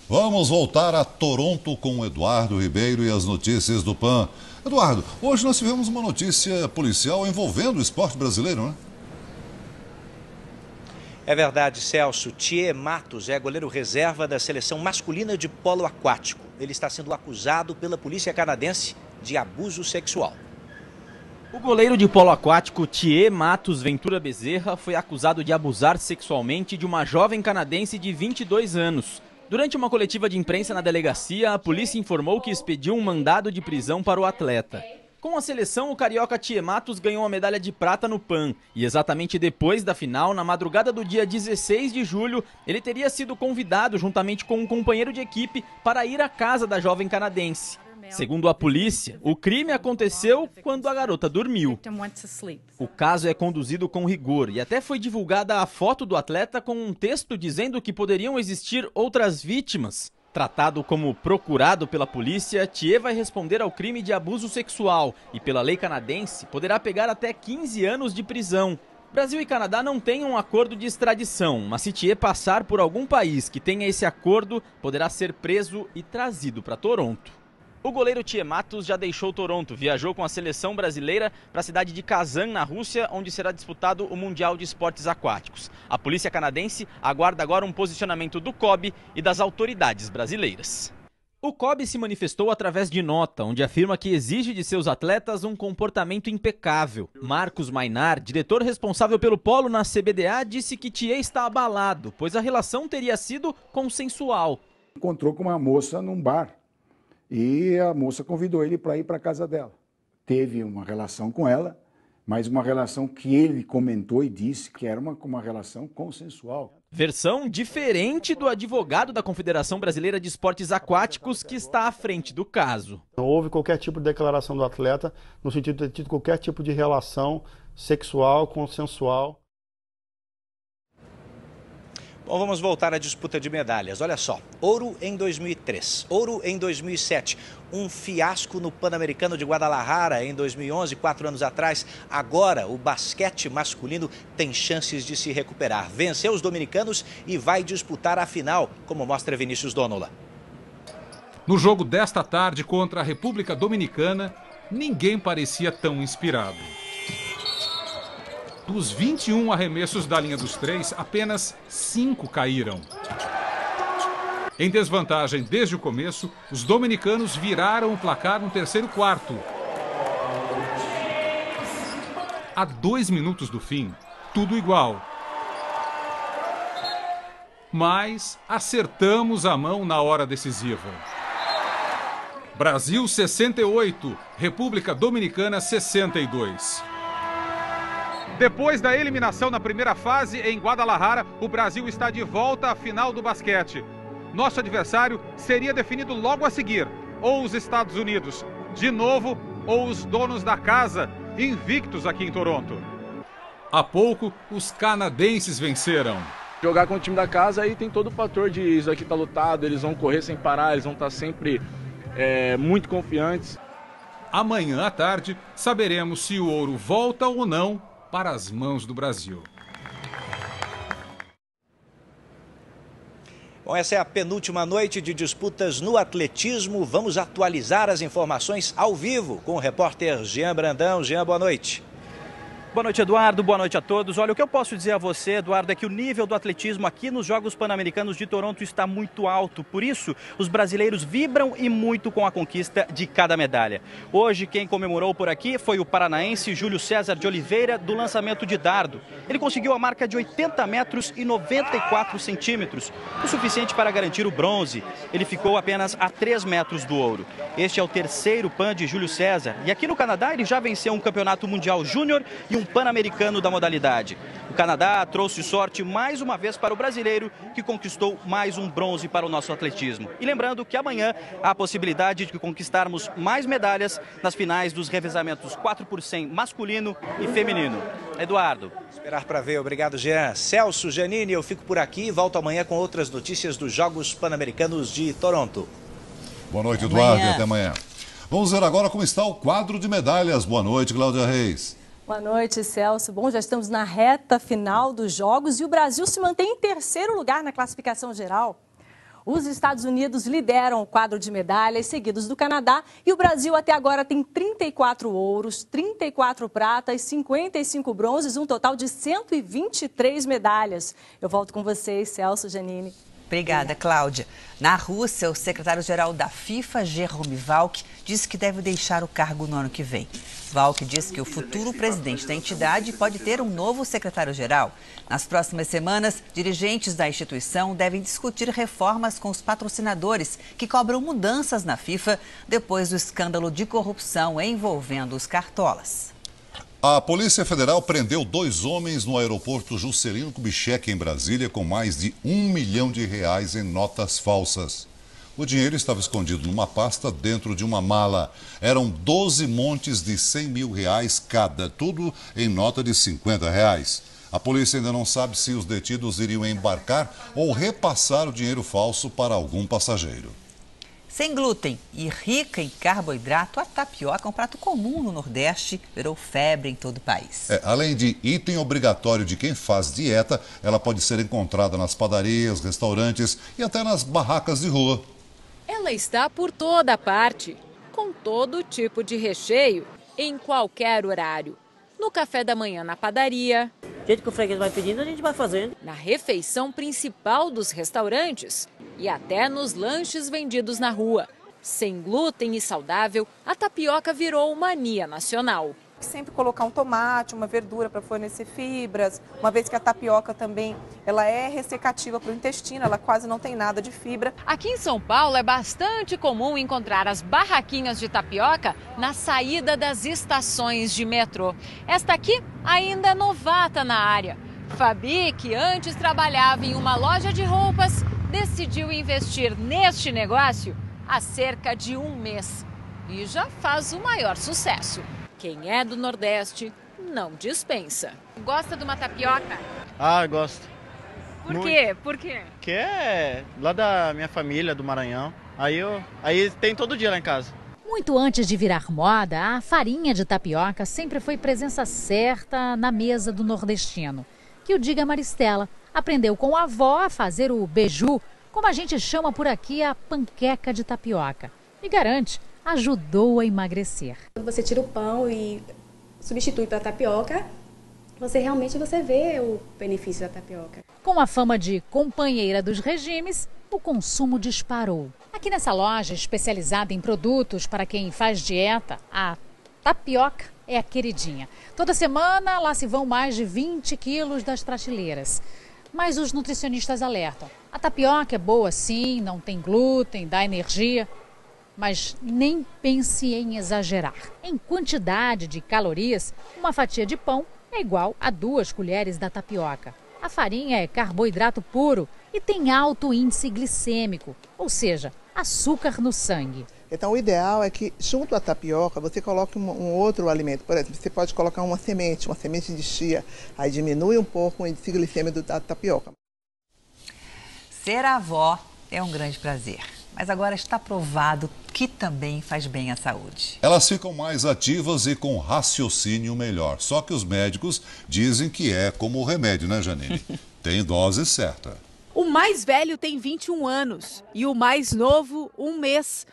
Vamos voltar a Toronto com o Eduardo Ribeiro e as notícias do PAN. Eduardo, hoje nós tivemos uma notícia policial envolvendo o esporte brasileiro, né? É verdade, Celso. Thier Matos é goleiro reserva da seleção masculina de polo aquático. Ele está sendo acusado pela polícia canadense de abuso sexual. O goleiro de polo aquático Thier Matos Ventura Bezerra foi acusado de abusar sexualmente de uma jovem canadense de 22 anos. Durante uma coletiva de imprensa na delegacia, a polícia informou que expediu um mandado de prisão para o atleta. Com a seleção, o carioca Thier Matos ganhou a medalha de prata no PAN. E exatamente depois da final, na madrugada do dia 16 de julho, ele teria sido convidado, juntamente com um companheiro de equipe, para ir à casa da jovem canadense. Segundo a polícia, o crime aconteceu quando a garota dormiu. O caso é conduzido com rigor e até foi divulgada a foto do atleta com um texto dizendo que poderiam existir outras vítimas. Tratado como procurado pela polícia, Thier vai responder ao crime de abuso sexual e, pela lei canadense, poderá pegar até 15 anos de prisão. Brasil e Canadá não têm um acordo de extradição, mas se Thier passar por algum país que tenha esse acordo, poderá ser preso e trazido para Toronto. O goleiro Thier Matos já deixou Toronto, viajou com a seleção brasileira para a cidade de Kazan, na Rússia, onde será disputado o Mundial de Esportes Aquáticos. A polícia canadense aguarda agora um posicionamento do COB e das autoridades brasileiras. O COB se manifestou através de nota, onde afirma que exige de seus atletas um comportamento impecável. Marcos Mainar, diretor responsável pelo polo na CBDA, disse que Thier está abalado, pois a relação teria sido consensual. Encontrou com uma moça num bar. E a moça convidou ele para ir para a casa dela. Teve uma relação com ela, mas uma relação que ele comentou e disse que era uma relação consensual. Versão diferente do advogado da Confederação Brasileira de Esportes Aquáticos, que está à frente do caso. Não houve qualquer tipo de declaração do atleta no sentido de ter tido qualquer tipo de relação sexual, consensual. Bom, vamos voltar à disputa de medalhas. Olha só, ouro em 2003, ouro em 2007, um fiasco no Pan-Americano de Guadalajara em 2011, 4 anos atrás. Agora, o basquete masculino tem chances de se recuperar. Venceu os dominicanos e vai disputar a final, como mostra Vinícius Donola. No jogo desta tarde contra a República Dominicana, ninguém parecia tão inspirado. Dos 21 arremessos da linha dos três, apenas 5 caíram. Em desvantagem desde o começo, os dominicanos viraram o placar no terceiro quarto. A 2 minutos do fim, tudo igual. Mas acertamos a mão na hora decisiva. Brasil 68, República Dominicana 62. Depois da eliminação na primeira fase em Guadalajara, o Brasil está de volta à final do basquete. Nosso adversário seria definido logo a seguir, ou os Estados Unidos, de novo, ou os donos da casa, invictos aqui em Toronto. Há pouco, os canadenses venceram. Jogar com o time da casa aí tem todo o fator de isso aqui tá lutado, eles vão correr sem parar, eles vão estar sempre muito confiantes. Amanhã à tarde, saberemos se o ouro volta ou não para as mãos do Brasil. Bom, essa é a penúltima noite de disputas no atletismo. Vamos atualizar as informações ao vivo com o repórter Jean Brandão. Jean, boa noite. Boa noite, Eduardo. Boa noite a todos. Olha, o que eu posso dizer a você, Eduardo, é que o nível do atletismo aqui nos Jogos Pan-Americanos de Toronto está muito alto. Por isso, os brasileiros vibram e muito com a conquista de cada medalha. Hoje, quem comemorou por aqui foi o paranaense Júlio César de Oliveira, do lançamento de dardo. Ele conseguiu a marca de 80 metros e 94 centímetros, o suficiente para garantir o bronze. Ele ficou apenas a 3 metros do ouro. Este é o terceiro PAN de Júlio César. E aqui no Canadá, ele já venceu um campeonato mundial júnior e um pan-americano da modalidade. O Canadá trouxe sorte mais uma vez para o brasileiro, que conquistou mais um bronze para o nosso atletismo. E lembrando que amanhã há a possibilidade de conquistarmos mais medalhas nas finais dos revezamentos 4x100 masculino e feminino. Eduardo. Esperar para ver. Obrigado, Jean. Celso, Janine, eu fico por aqui e volto amanhã com outras notícias dos Jogos Pan-Americanos de Toronto. Boa noite, Eduardo, e até amanhã. Vamos ver agora como está o quadro de medalhas. Boa noite, Cláudia Reis. Boa noite, Celso. Bom, já estamos na reta final dos Jogos e o Brasil se mantém em terceiro lugar na classificação geral. Os Estados Unidos lideram o quadro de medalhas, seguidos do Canadá, e o Brasil até agora tem 34 ouros, 34 pratas, 55 bronzes, um total de 123 medalhas. Eu volto com vocês, Celso, Janine. Obrigada, Cláudia. Na Rússia, o secretário-geral da FIFA, Jerome Valk, disse que deve deixar o cargo no ano que vem. Valk disse que o futuro presidente da entidade pode ter um novo secretário-geral. Nas próximas semanas, dirigentes da instituição devem discutir reformas com os patrocinadores que cobram mudanças na FIFA depois do escândalo de corrupção envolvendo os cartolas. A Polícia Federal prendeu 2 homens no aeroporto Juscelino Kubitschek, em Brasília, com mais de R$1 milhão em notas falsas. O dinheiro estava escondido numa pasta dentro de uma mala. Eram 12 montes de R$100 mil cada, tudo em nota de R$50. A polícia ainda não sabe se os detidos iriam embarcar ou repassar o dinheiro falso para algum passageiro. Sem glúten e rica em carboidrato, a tapioca é um prato comum no Nordeste, virou febre em todo o país. Além de item obrigatório de quem faz dieta, ela pode ser encontrada nas padarias, restaurantes e até nas barracas de rua. Ela está por toda parte, com todo tipo de recheio, em qualquer horário. No café da manhã na padaria, do jeito que o freguês vai pedindo, a gente vai fazendo. Na refeição principal dos restaurantes e até nos lanches vendidos na rua. Sem glúten e saudável, a tapioca virou mania nacional. Sempre colocar um tomate, uma verdura para fornecer fibras, uma vez que a tapioca também ela é ressecativa para o intestino, ela quase não tem nada de fibra. Aqui em São Paulo é bastante comum encontrar as barraquinhas de tapioca na saída das estações de metrô. Esta aqui ainda é novata na área. Fabi, que antes trabalhava em uma loja de roupas, decidiu investir neste negócio há cerca de 1 mês e já faz o maior sucesso. Quem é do Nordeste não dispensa. Gosta de uma tapioca? Ah, gosto. Por quê? Por quê? Que é lá da minha família, do Maranhão. Aí tem todo dia lá em casa. Muito antes de virar moda, a farinha de tapioca sempre foi presença certa na mesa do nordestino. Que o diga Maristela, aprendeu com a avó a fazer o beiju, como a gente chama por aqui a panqueca de tapioca. E garante, ajudou a emagrecer. Quando você tira o pão e substitui para tapioca, você vê o benefício da tapioca. Com a fama de companheira dos regimes, o consumo disparou. Aqui nessa loja especializada em produtos para quem faz dieta, a tapioca é a queridinha. Toda semana lá se vão mais de 20 quilos das prateleiras. Mas os nutricionistas alertam. A tapioca é boa sim, não tem glúten, dá energia. Mas nem pense em exagerar. Em quantidade de calorias, uma fatia de pão é igual a 2 colheres da tapioca. A farinha é carboidrato puro e tem alto índice glicêmico, ou seja, açúcar no sangue. Então o ideal é que junto à tapioca você coloque um outro alimento. Por exemplo, você pode colocar uma semente de chia, aí diminui um pouco o índice glicêmico da tapioca. Ser avó é um grande prazer. Mas agora está provado que também faz bem à saúde. Elas ficam mais ativas e com raciocínio melhor. Só que os médicos dizem que é como o remédio, né, Janine? Tem dose certa. O mais velho tem 21 anos e o mais novo, 1 mês.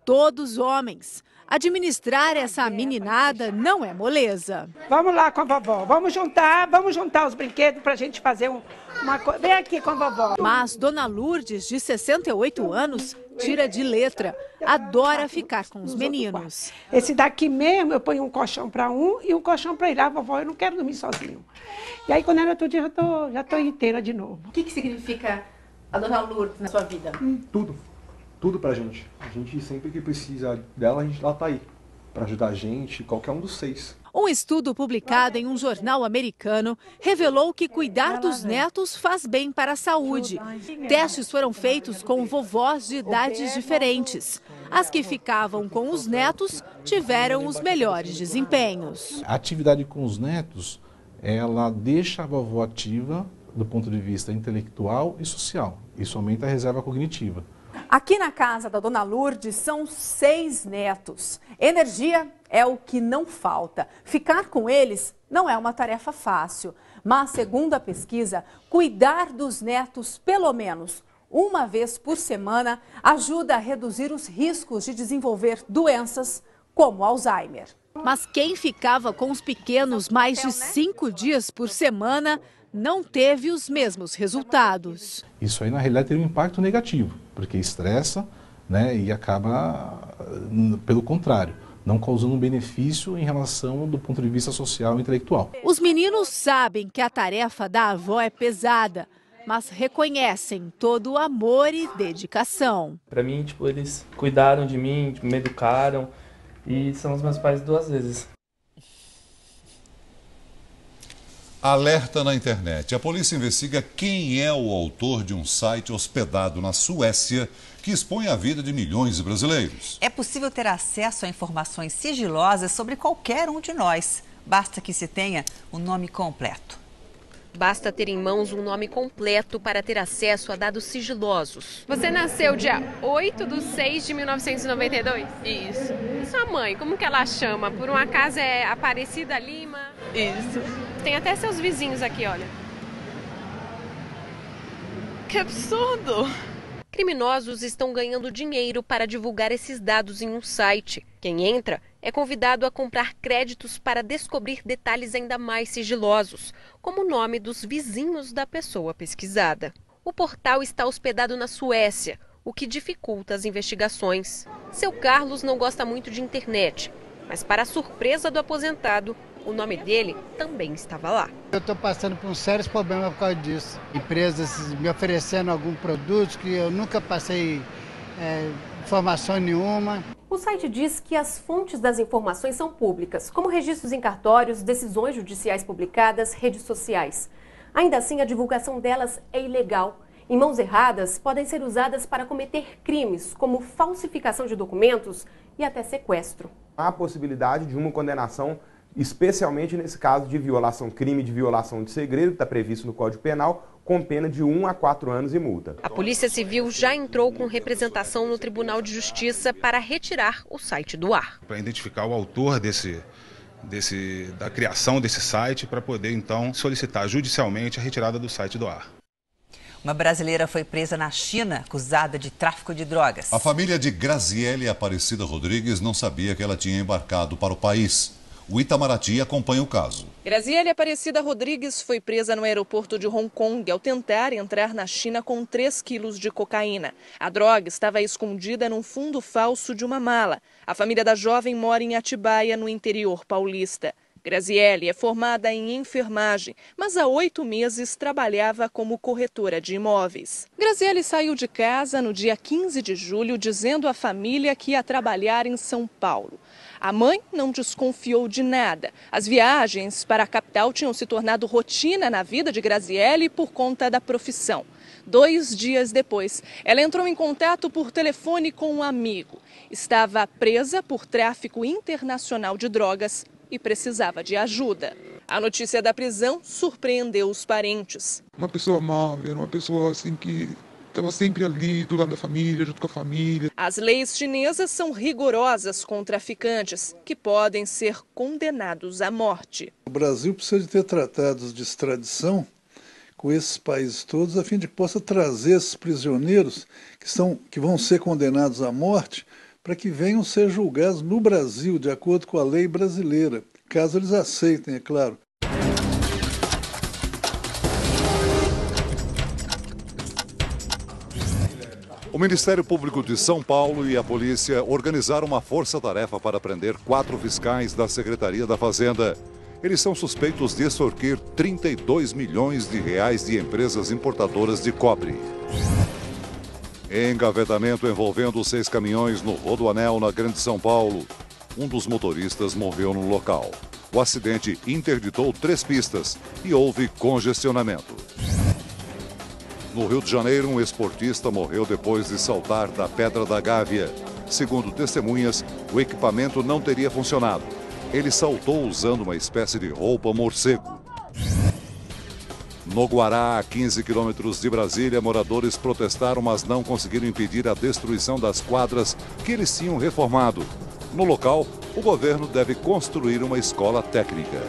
Todos homens. Administrar essa meninada não é moleza. Vamos lá com a vovó, vamos juntar os brinquedos para a gente fazer uma coisa. Vem aqui com a vovó. Mas Dona Lourdes, de 68 anos, tira de letra. Adora ficar com os meninos. Esse daqui mesmo, eu ponho um colchão para um e um colchão para ele. Ah, vovó, eu não quero dormir sozinho. E aí, quando é outro dia, já tô inteira de novo. O que significa a Dona Lourdes na sua vida? Tudo pra gente. A gente sempre que precisa dela, ela tá aí. Pra ajudar a gente, qualquer um dos 6. Um estudo publicado em um jornal americano revelou que cuidar dos netos faz bem para a saúde. Testes foram feitos com vovós de idades diferentes. As que ficavam com os netos tiveram os melhores desempenhos. A atividade com os netos, ela deixa a vovó ativa do ponto de vista intelectual e social. Isso aumenta a reserva cognitiva. Aqui na casa da Dona Lourdes são 6 netos. Energia é o que não falta. Ficar com eles não é uma tarefa fácil. Mas, segundo a pesquisa, cuidar dos netos pelo menos uma vez por semana ajuda a reduzir os riscos de desenvolver doenças como Alzheimer. Mas quem ficava com os pequenos mais de 5 dias por semana não teve os mesmos resultados. Isso aí, na realidade, tem um impacto negativo, porque estressa, né, e acaba, pelo contrário, não causando um benefício em relação do ponto de vista social e intelectual. Os meninos sabem que a tarefa da avó é pesada, mas reconhecem todo o amor e dedicação. Para mim, eles cuidaram de mim, me educaram e são os meus pais 2 vezes. Alerta na internet. A polícia investiga quem é o autor de um site hospedado na Suécia que expõe a vida de milhões de brasileiros. É possível ter acesso a informações sigilosas sobre qualquer um de nós. Basta que se tenha o nome completo. Basta ter em mãos um nome completo para ter acesso a dados sigilosos. Você nasceu dia 8/6/1992? Isso. E sua mãe, como que ela chama? Por um acaso é Aparecida Lima? Isso. Tem até seus vizinhos aqui, olha. Que absurdo! Criminosos estão ganhando dinheiro para divulgar esses dados em um site. Quem entra é convidado a comprar créditos para descobrir detalhes ainda mais sigilosos, como o nome dos vizinhos da pessoa pesquisada. O portal está hospedado na Suécia, o que dificulta as investigações. Seu Carlos não gosta muito de internet, mas para a surpresa do aposentado, o nome dele também estava lá. Eu estou passando por um sério problema por causa disso. Empresas me oferecendo algum produto que eu nunca passei informação nenhuma. O site diz que as fontes das informações são públicas, como registros em cartórios, decisões judiciais publicadas, redes sociais. Ainda assim, a divulgação delas é ilegal. Em mãos erradas, podem ser usadas para cometer crimes, como falsificação de documentos e até sequestro. Há a possibilidade de uma condenação, especialmente nesse caso de violação, crime de violação de segredo, que está previsto no Código Penal, com pena de 1 a 4 anos e multa. A Polícia Civil já entrou com representação no Tribunal de Justiça para retirar o site do ar. Para identificar o autor da criação desse site, para poder então solicitar judicialmente a retirada do site do ar. Uma brasileira foi presa na China, acusada de tráfico de drogas. A família de Graziele Aparecida Rodrigues não sabia que ela tinha embarcado para o país. O Itamaraty acompanha o caso. Graziele Aparecida Rodrigues foi presa no aeroporto de Hong Kong ao tentar entrar na China com 3 quilos de cocaína. A droga estava escondida num fundo falso de uma mala. A família da jovem mora em Atibaia, no interior paulista. Graziele é formada em enfermagem, mas há 8 meses trabalhava como corretora de imóveis. Graziele saiu de casa no dia 15 de julho, dizendo à família que ia trabalhar em São Paulo. A mãe não desconfiou de nada. As viagens para a capital tinham se tornado rotina na vida de Graziele por conta da profissão. 2 dias depois, ela entrou em contato por telefone com um amigo. Estava presa por tráfico internacional de drogas e precisava de ajuda. A notícia da prisão surpreendeu os parentes. Uma pessoa amável, uma pessoa assim que estava sempre ali do lado da família, junto com a família. As leis chinesas são rigorosas com traficantes, que podem ser condenados à morte. O Brasil precisa de ter tratados de extradição com esses países todos, a fim de que possa trazer esses prisioneiros que vão ser condenados à morte, para que venham ser julgados no Brasil, de acordo com a lei brasileira, caso eles aceitem, é claro. O Ministério Público de São Paulo e a polícia organizaram uma força-tarefa para prender 4 fiscais da Secretaria da Fazenda. Eles são suspeitos de extorquir 32 milhões de reais de empresas importadoras de cobre. Engavetamento envolvendo 6 caminhões no Rodoanel, na Grande São Paulo. Um dos motoristas morreu no local. O acidente interditou 3 pistas e houve congestionamento. No Rio de Janeiro, um esportista morreu depois de saltar da Pedra da Gávea. Segundo testemunhas, o equipamento não teria funcionado. Ele saltou usando uma espécie de roupa morcego. No Guará, a 15 quilômetros de Brasília, moradores protestaram, mas não conseguiram impedir a destruição das quadras que eles tinham reformado. No local, o governo deve construir uma escola técnica.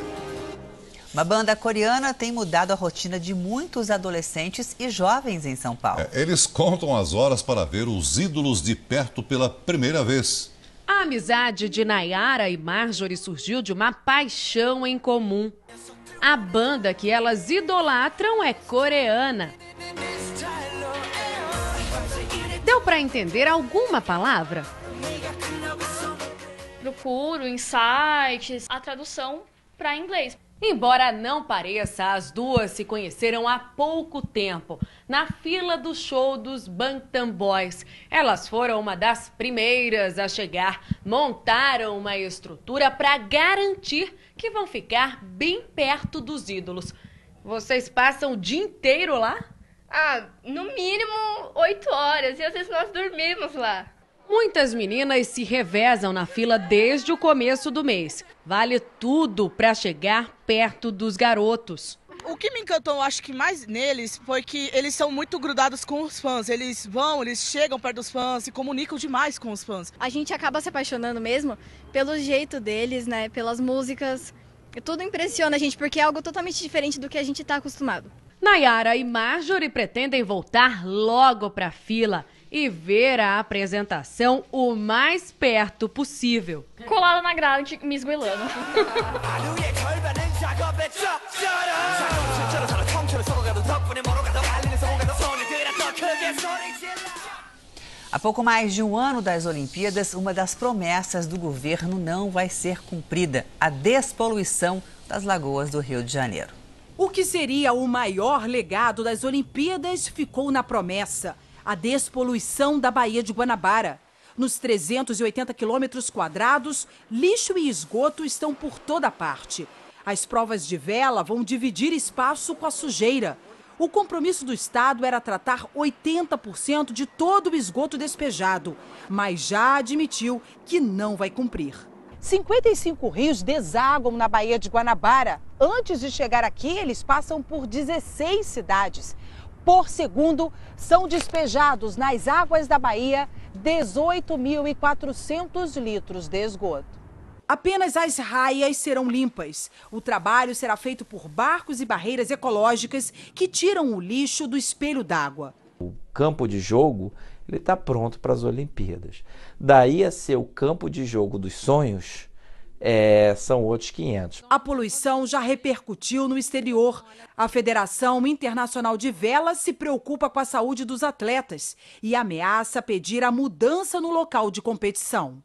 Uma banda coreana tem mudado a rotina de muitos adolescentes e jovens em São Paulo. Eles contam as horas para ver os ídolos de perto pela primeira vez. A amizade de Nayara e Marjorie surgiu de uma paixão em comum. A banda que elas idolatram é coreana. Deu para entender alguma palavra? Procuro em sites a tradução para inglês. Embora não pareça, as duas se conheceram há pouco tempo, na fila do show dos Bangtan Boys. Elas foram uma das primeiras a chegar, montaram uma estrutura para garantir que vão ficar bem perto dos ídolos. Vocês passam o dia inteiro lá? No mínimo 8 horas, e às vezes nós dormimos lá. Muitas meninas se revezam na fila desde o começo do mês. Vale tudo para chegar perto dos garotos. O que me encantou, acho que mais neles, foi que eles são muito grudados com os fãs. Eles chegam perto dos fãs, se comunicam demais com os fãs. A gente acaba se apaixonando mesmo pelo jeito deles, né? Pelas músicas. Tudo impressiona a gente, porque é algo totalmente diferente do que a gente está acostumado. Nayara e Marjorie pretendem voltar logo para a fila e ver a apresentação o mais perto possível. Colada na grade, me esgoelando. Há pouco mais de um ano das Olimpíadas, uma das promessas do governo não vai ser cumprida: a despoluição das lagoas do Rio de Janeiro. O que seria o maior legado das Olimpíadas ficou na promessa: a despoluição da Baía de Guanabara. Nos 380 quilômetros quadrados, lixo e esgoto estão por toda parte. As provas de vela vão dividir espaço com a sujeira. O compromisso do Estado era tratar 80% de todo o esgoto despejado, mas já admitiu que não vai cumprir. 55 rios desaguam na Baía de Guanabara. Antes de chegar aqui, eles passam por 16 cidades. Por segundo, são despejados nas águas da Bahia 18.400 litros de esgoto. Apenas as raias serão limpas. O trabalho será feito por barcos e barreiras ecológicas que tiram o lixo do espelho d'água. O campo de jogo está pronto para as Olimpíadas. Daí a ser o campo de jogo dos sonhos, são outros 500. A poluição já repercutiu no exterior. A Federação Internacional de Vela se preocupa com a saúde dos atletas e ameaça pedir a mudança no local de competição.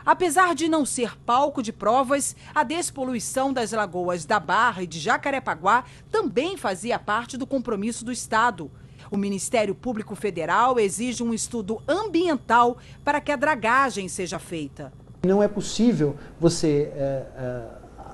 Apesar de não ser palco de provas, a despoluição das lagoas da Barra e de Jacarepaguá também fazia parte do compromisso do Estado. O Ministério Público Federal exige um estudo ambiental para que a dragagem seja feita. Não é possível você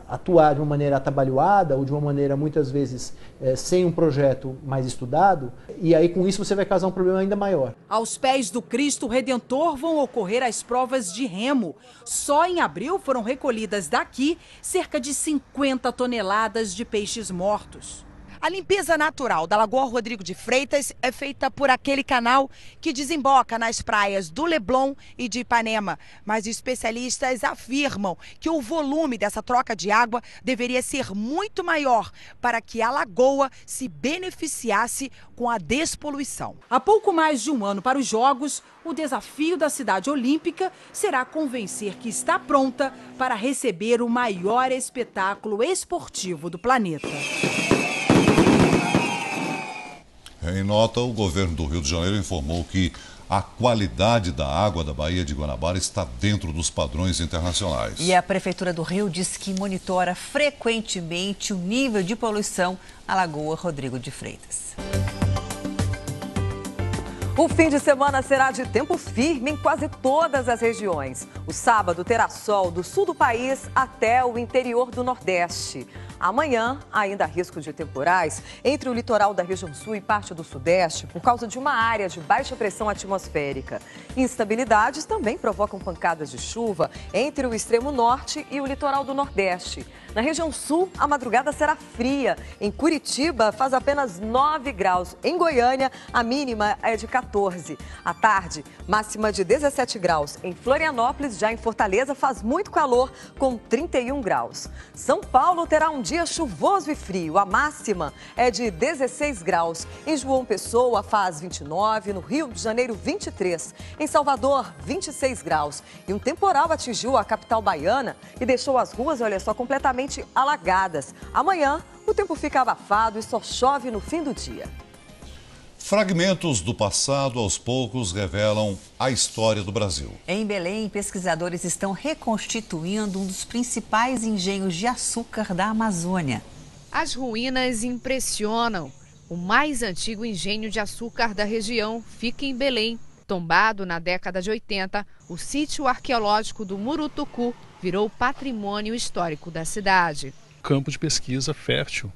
atuar de uma maneira atabalhoada ou de uma maneira, muitas vezes, sem um projeto mais estudado, e aí com isso você vai causar um problema ainda maior. Aos pés do Cristo Redentor vão ocorrer as provas de remo. Só em abril foram recolhidas daqui cerca de 50 toneladas de peixes mortos. A limpeza natural da Lagoa Rodrigo de Freitas é feita por aquele canal que desemboca nas praias do Leblon e de Ipanema. Mas especialistas afirmam que o volume dessa troca de água deveria ser muito maior para que a lagoa se beneficiasse com a despoluição. Há pouco mais de um ano para os Jogos, o desafio da cidade olímpica será convencer que está pronta para receber o maior espetáculo esportivo do planeta. Em nota, o governo do Rio de Janeiro informou que a qualidade da água da Baía de Guanabara está dentro dos padrões internacionais. E a Prefeitura do Rio diz que monitora frequentemente o nível de poluição na Lagoa Rodrigo de Freitas. O fim de semana será de tempo firme em quase todas as regiões. O sábado terá sol do sul do país até o interior do Nordeste. Amanhã, ainda há risco de temporais entre o litoral da região sul e parte do sudeste por causa de uma área de baixa pressão atmosférica. Instabilidades também provocam pancadas de chuva entre o extremo norte e o litoral do nordeste. Na região sul, a madrugada será fria. Em Curitiba, faz apenas 9 graus. Em Goiânia, a mínima é de 14. À tarde, máxima de 17 graus. Em Florianópolis, já em Fortaleza, faz muito calor, com 31 graus. São Paulo terá um dia dia chuvoso e frio. A máxima é de 16 graus. Em João Pessoa faz 29, no Rio de Janeiro 23. Em Salvador, 26 graus. E um temporal atingiu a capital baiana e deixou as ruas, olha só, completamente alagadas. Amanhã, o tempo fica abafado e só chove no fim do dia. Fragmentos do passado, aos poucos, revelam a história do Brasil. Em Belém, pesquisadores estão reconstituindo um dos principais engenhos de açúcar da Amazônia. As ruínas impressionam. O mais antigo engenho de açúcar da região fica em Belém. Tombado na década de 80, o sítio arqueológico do Murutucu virou patrimônio histórico da cidade. Campo de pesquisa fértil,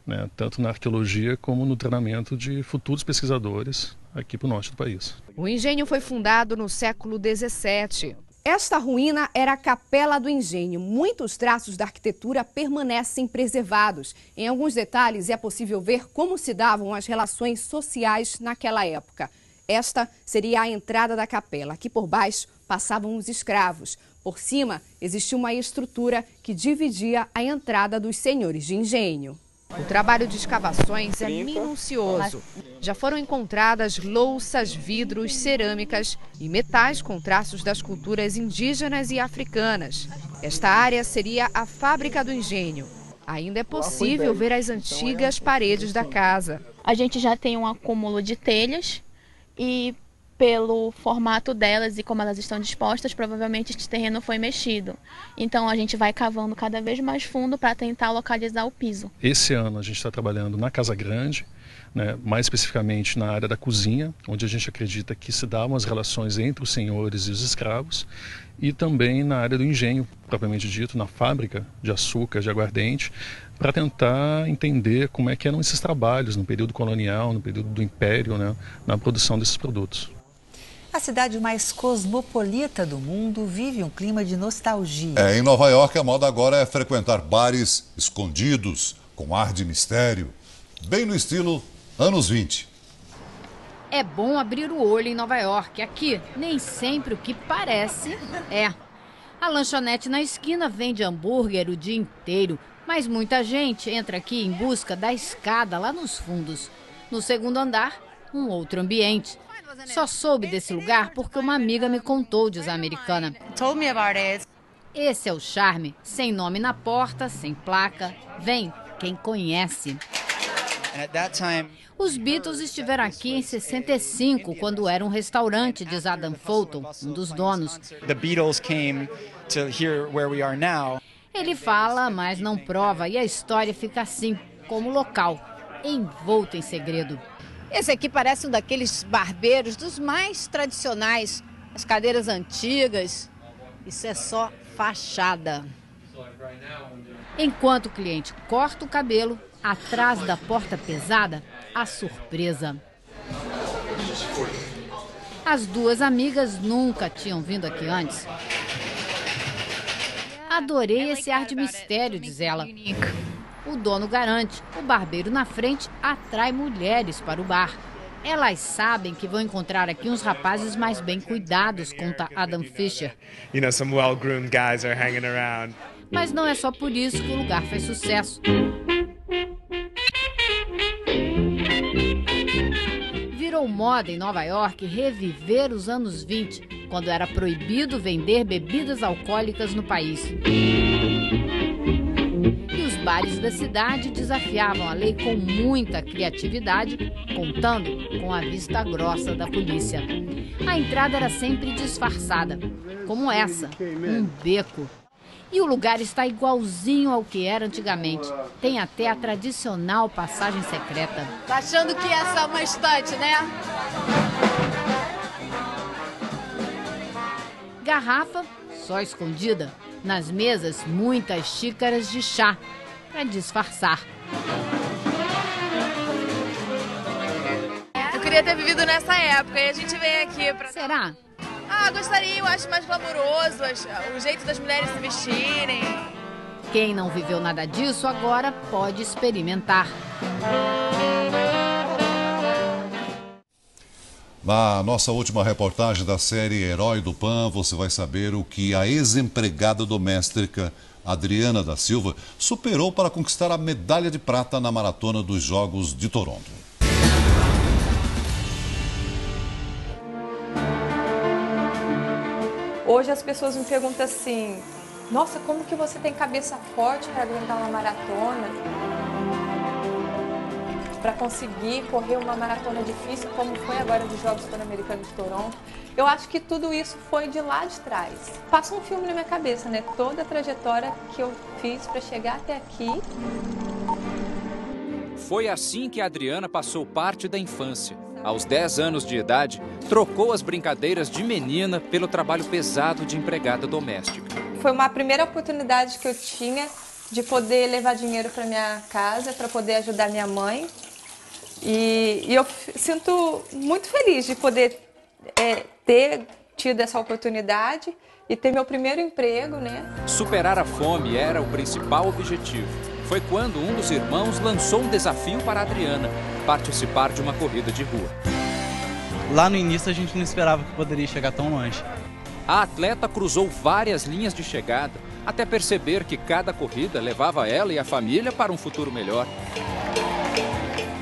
né, tanto na arqueologia como no treinamento de futuros pesquisadores aqui para o norte do país. O engenho foi fundado no século XVII. Esta ruína era a Capela do Engenho. Muitos traços da arquitetura permanecem preservados. Em alguns detalhes é possível ver como se davam as relações sociais naquela época. Esta seria a entrada da capela. Aqui por baixo passavam os escravos. Por cima existia uma estrutura que dividia a entrada dos senhores de engenho. O trabalho de escavações é minucioso. Já foram encontradas louças, vidros, cerâmicas e metais com traços das culturas indígenas e africanas. Esta área seria a fábrica do engenho. Ainda é possível ver as antigas paredes da casa. A gente já tem um acúmulo de telhas e, pelo formato delas e como elas estão dispostas, provavelmente este terreno foi mexido. Então a gente vai cavando cada vez mais fundo para tentar localizar o piso. Esse ano a gente está trabalhando na Casa Grande, né, mais especificamente na área da cozinha, onde a gente acredita que se davam as relações entre os senhores e os escravos, e também na área do engenho, propriamente dito, na fábrica de açúcar, de aguardente, para tentar entender como é que eram esses trabalhos no período colonial, no período do Império, né, na produção desses produtos. A cidade mais cosmopolita do mundo vive um clima de nostalgia. Em Nova York, a moda agora é frequentar bares escondidos, com ar de mistério, bem no estilo anos 20. É bom abrir o olho em Nova York. Aqui, nem sempre o que parece é. A lanchonete na esquina vende hambúrguer o dia inteiro, mas muita gente entra aqui em busca da escada lá nos fundos. No segundo andar, um outro ambiente. Só soube desse lugar porque uma amiga me contou, diz a americana. Esse é o charme. Sem nome na porta, sem placa. Vem quem conhece. Os Beatles estiveram aqui em 65, quando era um restaurante, diz Adam Fulton, um dos donos. Ele fala, mas não prova, e a história fica assim, como local, envolto em segredo. Esse aqui parece um daqueles barbeiros dos mais tradicionais. As cadeiras antigas. Isso é só fachada. Enquanto o cliente corta o cabelo, atrás da porta pesada, a surpresa. As duas amigas nunca tinham vindo aqui antes. Adorei esse ar de mistério, diz ela. O dono garante, o barbeiro na frente atrai mulheres para o bar. Elas sabem que vão encontrar aqui uns rapazes mais bem cuidados, conta Adam Fisher. Some well-groomed guys are hanging around. Mas não é só por isso que o lugar faz sucesso. Virou moda em Nova York reviver os anos 20, quando era proibido vender bebidas alcoólicas no país. E os bares da cidade desafiavam a lei com muita criatividade, contando com a vista grossa da polícia. A entrada era sempre disfarçada, como essa, um beco. E o lugar está igualzinho ao que era antigamente. Tem até a tradicional passagem secreta. Tá achando que essa é uma estante, né? Garrafa, só escondida. Nas mesas, muitas xícaras de chá, para disfarçar. Eu queria ter vivido nessa época e a gente vem aqui pra... Será? Gostaria, eu acho mais glamouroso, o jeito das mulheres se vestirem. Quem não viveu nada disso agora pode experimentar. Na nossa última reportagem da série Herói do Pan, você vai saber o que a ex-empregada doméstica Adriana da Silva superou para conquistar a medalha de prata na maratona dos Jogos de Toronto. Hoje as pessoas me perguntam assim, nossa, como que você tem cabeça forte para aguentar uma maratona? Para conseguir correr uma maratona difícil, como foi agora dos Jogos Pan-Americanos de Toronto. Eu acho que tudo isso foi de lá de trás. Passa um filme na minha cabeça, né? Toda a trajetória que eu fiz para chegar até aqui. Foi assim que a Adriana passou parte da infância. Aos 10 anos de idade, trocou as brincadeiras de menina pelo trabalho pesado de empregada doméstica. Foi uma primeira oportunidade que eu tinha de poder levar dinheiro para minha casa, para poder ajudar minha mãe. E eu sinto muito feliz de poder ter tido essa oportunidade e ter meu primeiro emprego, né? Superar a fome era o principal objetivo. Foi quando um dos irmãos lançou um desafio para a Adriana, participar de uma corrida de rua. Lá no início a gente não esperava que poderia chegar tão longe. A atleta cruzou várias linhas de chegada, até perceber que cada corrida levava ela e a família para um futuro melhor.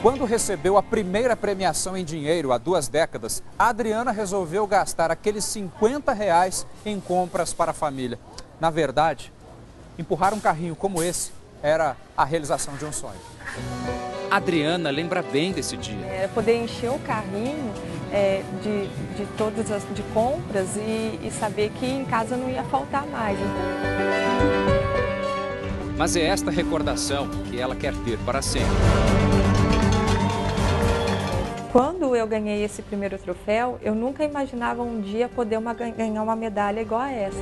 Quando recebeu a primeira premiação em dinheiro há 2 décadas, a Adriana resolveu gastar aqueles R$50 em compras para a família. Na verdade, empurrar um carrinho como esse era a realização de um sonho. Adriana lembra bem desse dia. Era poder encher o carrinho de todas as de compras e saber que em casa não ia faltar mais. Mas é esta recordação que ela quer ter para sempre. Quando eu ganhei esse primeiro troféu, eu nunca imaginava um dia poder ganhar uma medalha igual a essa.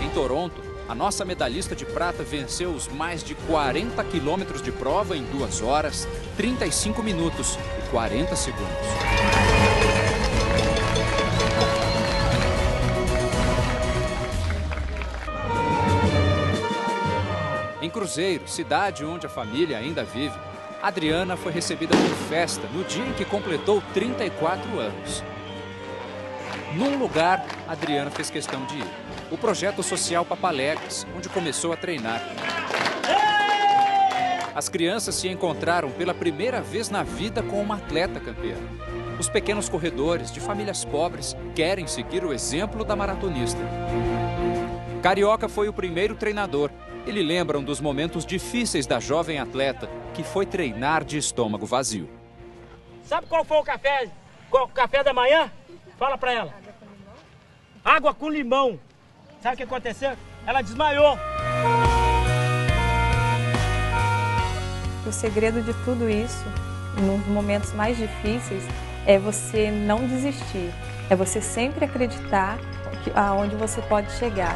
Em Toronto, a nossa medalhista de prata venceu os mais de 40 quilômetros de prova em 2 horas, 35 minutos e 40 segundos. Em Cruzeiro, cidade onde a família ainda vive, Adriana foi recebida com festa no dia em que completou 34 anos. Num lugar, Adriana fez questão de ir. O projeto social Papaléguas, onde começou a treinar. As crianças se encontraram pela primeira vez na vida com uma atleta campeã. Os pequenos corredores de famílias pobres querem seguir o exemplo da maratonista. Carioca foi o primeiro treinador. Ele lembra um dos momentos difíceis da jovem atleta, que foi treinar de estômago vazio. Sabe qual foi o café da manhã? Fala pra ela. Água com limão. Sabe o que aconteceu? Ela desmaiou. O segredo de tudo isso, nos momentos mais difíceis, é você não desistir. É você sempre acreditar aonde você pode chegar.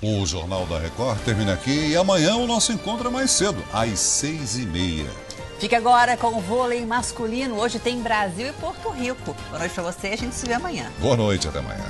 O Jornal da Record termina aqui e amanhã o nosso encontro é mais cedo, às 6h30. Fica agora com o vôlei masculino. Hoje tem Brasil e Porto Rico. Boa noite pra você, a gente se vê amanhã. Boa noite, até amanhã.